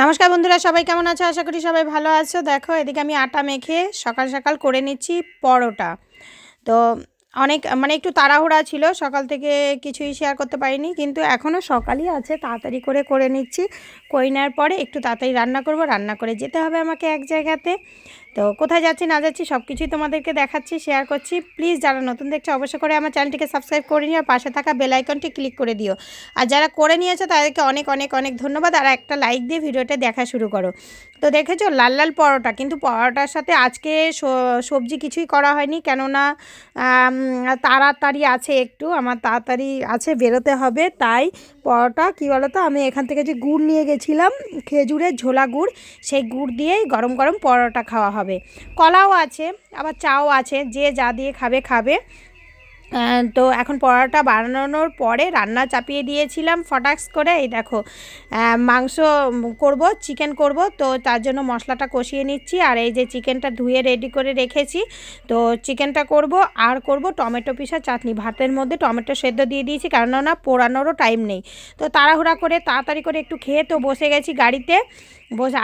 নমস্কার বন্ধুরা, সবাই কেমন আছো? আশা করি সবাই ভালো আছো। দেখো এদিকে আমি আটা মেখে সকাল সকাল করে নিচ্ছি পরোটা। তো অনেক একটু তাড়াহুড়া ছিল, সকাল থেকে কিছুই শেয়ার করতে পারিনি, কিন্তু এখনও সকালই আছে, তাড়াতাড়ি করে নিচ্ছি। করে নেওয়ার পরে একটু তাড়াতাড়ি রান্না করব, রান্না করে যেতে হবে আমাকে এক জায়গাতে। তো কোথায় যাচ্ছি না যাচ্ছি সব কিছুই তোমাদেরকে দেখাচ্ছি, শেয়ার করছি। প্লিজ যারা নতুন দেখছো অবশ্যই করে আমার চ্যানেলটিকে সাবস্ক্রাইব করে নিও, আর পাশে থাকা বেল আইকনটি ক্লিক করে দিও। আর যারা করে নিয়েছো তাদেরকে অনেক অনেক অনেক ধন্যবাদ, আর একটা লাইক দিয়ে ভিডিওটা দেখা শুরু করো। তো দেখেছো লাল লাল পরোটা, কিন্তু পরোটার সাথে আজকে সবজি কিছুই করা হয়নি, কেননা তাড়াতাড়ি আছে, একটু আমার তাড়াতাড়ি আছে, বেরোতে হবে। তাই পরোটা কী বলো তো, আমি এখান থেকে যে গুড় নিয়ে গেছিলাম, খেজুরের ঝোলা গুড়, সেই গুড় দিয়েই গরম গরম পরোটা খাওয়া হবে। কলাও আছে, আবার চাও আছে, যে যা দিয়ে খাবে খাবে। তো এখন পরোটা বানানোর পরে রান্না চাপিয়ে দিয়েছিলাম ফটাক্স করে। এই দেখো মাংস করব, চিকেন করব, তো তার জন্য মশলাটা কষিয়ে নিচ্ছি। আর এই যে চিকেনটা ধুয়ে রেডি করে রেখেছি, তো চিকেনটা করব। আর করব টমেটো পিসা চাটনি, ভাতের মধ্যে টমেটো সেদ্ধ দিয়ে দিয়েছি, কেননা পোড়ানোরও টাইম নেই। তো তাড়াহুড়া করে তাড়াতাড়ি করে একটু খেয়ে তো বসে গেছি গাড়িতে।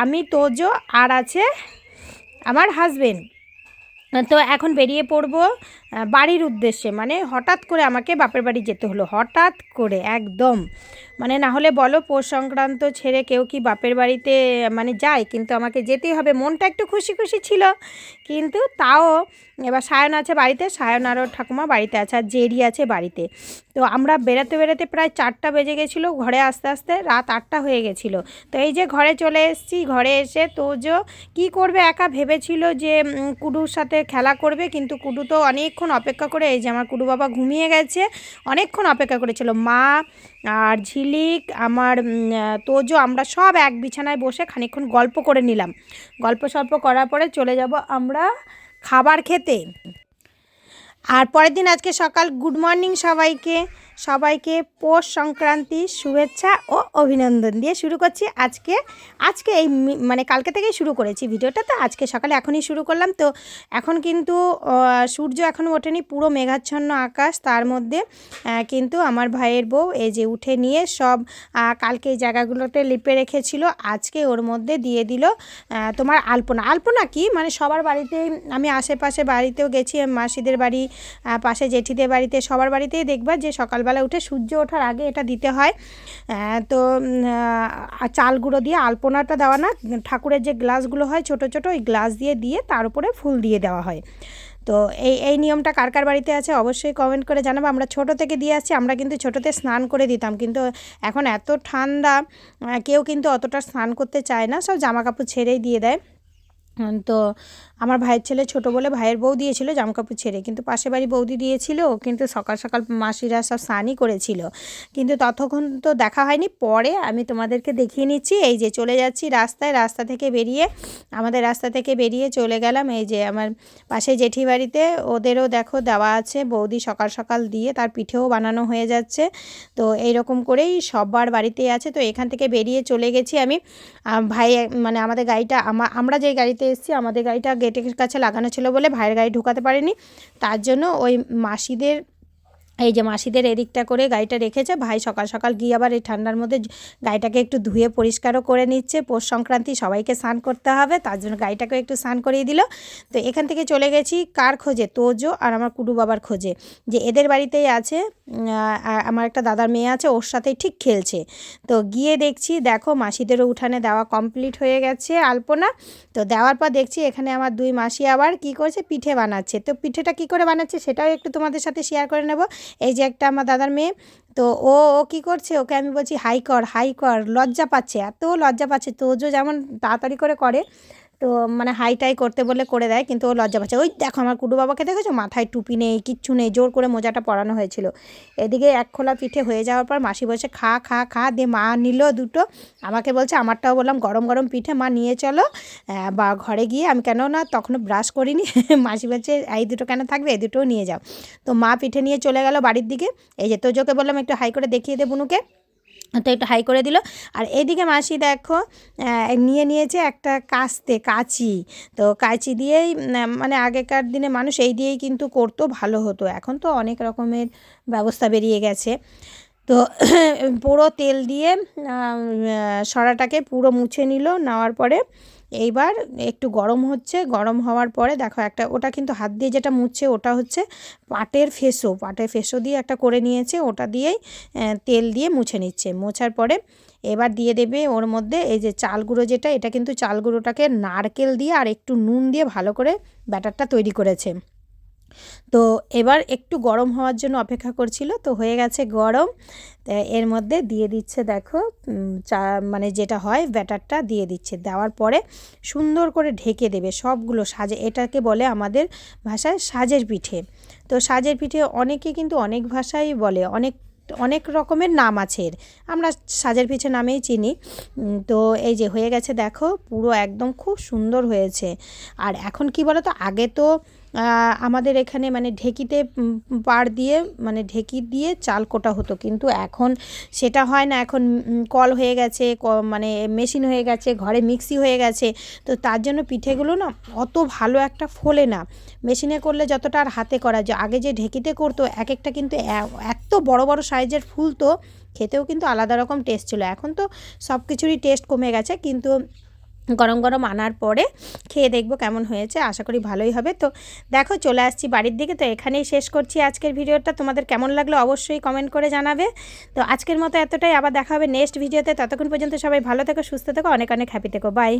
আমি, তোজো, আর আছে আমার হাজবেন্ড। তো এখন বেরিয়ে পড়ব বাড়ির উদ্দেশ্যে। হঠাৎ করে আমাকে বাপের বাড়ি যেতে হলো, হঠাৎ করে একদম। না হলে বলো, পৌষ সংক্রান্ত ছেড়ে কেউ কি বাপের বাড়িতে যায়? কিন্তু আমাকে যেতেই হবে। মনটা একটু খুশি খুশি ছিল, কিন্তু তাও এবার সায়ন আছে বাড়িতে, সায়ন আরও ঠাকুমা বাড়িতে আছে, আর জেরি আছে বাড়িতে। তো আমরা বেরোতে বেরোতে প্রায় 4টা বেজে গেছিলো, ঘরে আস্তে আস্তে রাত 8টা হয়ে গেছিলো। তো এই যে ঘরে চলে এসেছি, ঘরে এসে তোজো কী করবে একা, ভেবেছিল যে কুডুর সাথে খেলা করবে, কিন্তু কুডু তো অনেকক্ষণ অপেক্ষা করে, এই যে আমার কুডু বাবা ঘুমিয়ে গেছে, অনেকক্ষণ অপেক্ষা করেছিল। মা আর ঝিলিক, আমার তোজো, আমরা সব এক বিছানায় বসে খানিকক্ষণ গল্প করে নিলাম। গল্প সল্প করার পরে চলে যাব আমরা খাবার খেতে। আর পরের দিন আজকে সকাল, গুড মর্নিং সবাইকে। সবাইকে পৌষ সংক্রান্তির শুভেচ্ছা ও অভিনন্দন দিয়ে শুরু করছি আজকে এই কালকে থেকেই শুরু করেছি ভিডিওটা, তো আজকে সকালে এখনই শুরু করলাম। তো এখন কিন্তু সূর্য এখনও ওঠেনি, পুরো মেঘাচ্ছন্ন আকাশ, তার মধ্যে কিন্তু আমার ভাইয়ের বউ এই যে উঠে নিয়ে সব কালকে এই জায়গাগুলোতে লিপে রেখেছিল, আজকে ওর মধ্যে দিয়ে দিল তোমার আলপনা কি সবার বাড়িতেই, আমি আশেপাশে বাড়িতেও গেছি, মাসিদের বাড়ি, পাশে জেঠিদের বাড়িতে, সবার বাড়িতেই দেখবা যে সকালবেলা উঠে সূর্য ওঠার আগে এটা দিতে হয়। তো চাল গুঁড়ো দিয়ে আলপনাটা দেওয়া না, ঠাকুরের যে গ্লাসগুলো হয় ছোট ছোট, ওই গ্লাস দিয়ে তার উপরে ফুল দিয়ে দেওয়া হয়। তো এই নিয়মটা কার কার বাড়িতে আছে অবশ্যই কমেন্ট করে জানাবো। আমরা ছোট থেকে দিয়ে আসছি, আমরা কিন্তু ছোটোতে স্নান করে দিতাম, কিন্তু এখন এত ঠান্ডা, কেউ কিন্তু অতটা স্নান করতে চায় না, সব জামা কাপড় ছেড়েই দিয়ে দেয়। তো আমার ভাইয়ের ছেলে ছোটো বলে ভাইয়ের বউ দিয়েছিল জামাকাপড় ছেড়ে, কিন্তু পাশে বাড়ি বৌদি দিয়েছিল, কিন্তু সকাল সকাল মাসিরা সব স্নানই করেছিল, কিন্তু ততক্ষণ তো দেখা হয়নি। পরে আমি তোমাদেরকে দেখিয়ে নিচ্ছি। এই যে চলে যাচ্ছি রাস্তা থেকে বেরিয়ে, আমাদের রাস্তা থেকে বেরিয়ে চলে গেলাম এই যে আমার পাশে জেঠি বাড়িতে, ওদেরও দেখো দেওয়া আছে, বৌদি সকাল সকাল দিয়ে তার পিঠেও বানানো হয়ে যাচ্ছে। তো এইরকম করেই সবার বাড়িতেই আছে। তো এখান থেকে বেরিয়ে চলে গেছি আমি, ভাই আমাদের গাড়িটা, আমরা যে গাড়িতে এসেছি, আমাদের গাড়িটা গেটের কাছে লাগানো ছিল বলে ভাইয়ের গাড়ি ঢোকাতে পারেনি, তার জন্য ওই মাসিদের, এই যে মাসিদের এদিকটা করে গাড়িটা রেখেছে। ভাই সকাল সকাল গিয়ে আবার এই ঠান্ডার মধ্যে গাড়িটাকে একটু ধুয়ে পরিষ্কারও করে নিচ্ছে, পৌষ সংক্রান্তি সবাইকে স্নান করতে হবে, তার জন্য গাড়িটাকে একটু স্নান করিয়ে দিল। তো এখান থেকে চলে গেছি কার খোঁজে, তোজো আর আমার কুডু বাবার খোঁজে, যে এদের বাড়িতেই আছে, আমার একটা দাদার মেয়ে আছে, ওর সাথেই ঠিক খেলছে। তো গিয়ে দেখছি, দেখো মাসিদেরও উঠানে দেওয়া কমপ্লিট হয়ে গেছে আলপনা। তো দেওয়ার পর দেখছি এখানে আমার দুই মাসি আবার কি করছে, পিঠে বানাচ্ছে। তো পিঠেটা কি করে বানাচ্ছে সেটাও একটু তোমাদের সাথে শেয়ার করে নেব। এই যে একটা আমার দাদার মেয়ে, তো ও কী করছে, ওকে আমি বলছি হাই কর, লজ্জা পাচ্ছে, এত লজ্জা পাচ্ছে। তো ও যেমন তাড়াতাড়ি করে, তো হাইটাই করতে বললে করে দেয়, কিন্তু ও লজ্জা পাচ্ছে। ওই দেখো আমার কুডু বাবাকে দেখেছো, মাথায় টুপি নেই, কিচ্ছু নেই, জোর করে মোজাটা পরানো হয়েছিল। এদিকে এক খোলা পিঠে হয়ে যাওয়ার পর মাসি বলছে খা দিয়ে মা নিল দুটো, আমাকে বলছে, আমারটাও বললাম গরম গরম পিঠে মা নিয়ে চলো বা ঘরে গিয়ে, আমি কেন না তখনও ব্রাশ করিনি, মাসি বলছে এই দুটো কেন থাকবে, এই দুটোও নিয়ে যাও। তো মা পিঠে নিয়ে চলে গেল বাড়ির দিকে। এই যে তোজোকে বললাম একটু হাই করে দেখিয়ে দে বুনুকে, তো একটু হাই করে দিল। আর এদিকে মাসি দেখো নিয়েছে একটা কাঁচি। তো কাঁচি দিয়েই আগেকার দিনে মানুষ এই দিয়েই কিন্তু করতো, ভালো হতো। এখন তো অনেক রকমের ব্যবস্থা বেরিয়ে গেছে। তো পুরো তেল দিয়ে সরাটাকে পুরো মুছে নিল। নেওয়ার পরে এইবার একটু গরম হচ্ছে, গরম হওয়ার পরে দেখো একটা, ওটা কিন্তু হাত দিয়ে যেটা মুছছে ওটা হচ্ছে পাটের ফেসো দিয়ে একটা করে নিয়েছে, ওটা দিয়েই তেল দিয়ে মুছে নিচ্ছে। মোছার পরে এবার দিয়ে দেবে ওর মধ্যে এই যে চাল গুঁড়ো যেটা, এটা কিন্তু চাল গুঁড়োটাকে নারকেল দিয়ে আর একটু নুন দিয়ে ভালো করে ব্যাটারটা তৈরি করেছে। তো এবার একটু গরম হওয়ার জন্য অপেক্ষা করছিল, তো হয়ে গেছে গরম। এর মধ্যে দিয়ে দিচ্ছে দেখো চা মানে যেটা হয় ব্যাটারটা দিয়ে দিচ্ছে। দেওয়ার পরে সুন্দর করে ঢেকে দেবে সবগুলো সাজে, এটাকে বলে আমাদের ভাষায় সাজের পিঠে। তো সাজের পিঠে অনেকে কিন্তু অনেক ভাষায় বলে, অনেক রকমের নাম আছে এর, আমরা সাজের পিঠে নামেই চিনি। তো এই যে হয়ে গেছে দেখো, পুরো একদম খুব সুন্দর হয়েছে। আর এখন কি বলো তো, আগে তো আমাদের এখানে মানে ঢেকিতে পাড় দিয়ে মানে ঢেকি দিয়ে চাল কোটা হতো, কিন্তু এখন সেটা হয় না। এখন কল হয়ে গেছে, মানে মেশিন হয়ে গেছে, ঘরে মিক্সি হয়ে গেছে। তো তার জন্য পিঠেগুলো না অত ভালো একটা ফোলে না। মেশিনে করলে যতটা আর হাতে করা যায়, আগে যে ঢেকিতে করতো এক একটা কিন্তু এত বড় বড় সাইজের ফুলতো, খেতেও কিন্তু আলাদা রকম টেস্ট ছিল। এখন তো সব কিছুরই টেস্ট কমে গেছে, কিন্তু গরম গরম আনার পরে খেয়ে দেখবো কেমন হয়েছে, আশা করি ভালোই হবে। তো দেখো চলে আসছি বাড়ির দিকে, তো এখানেই শেষ করছি আজকের ভিডিওটা। তোমাদের কেমন লাগলো অবশ্যই কমেন্ট করে জানাবে। তো আজকের মতো এতটাই, আবার দেখা হবে নেক্সট ভিডিওতে। ততক্ষণ পর্যন্ত সবাই ভালো থেকো, সুস্থ থেকো, অনেক অনেক হ্যাপি থেকো, বাই।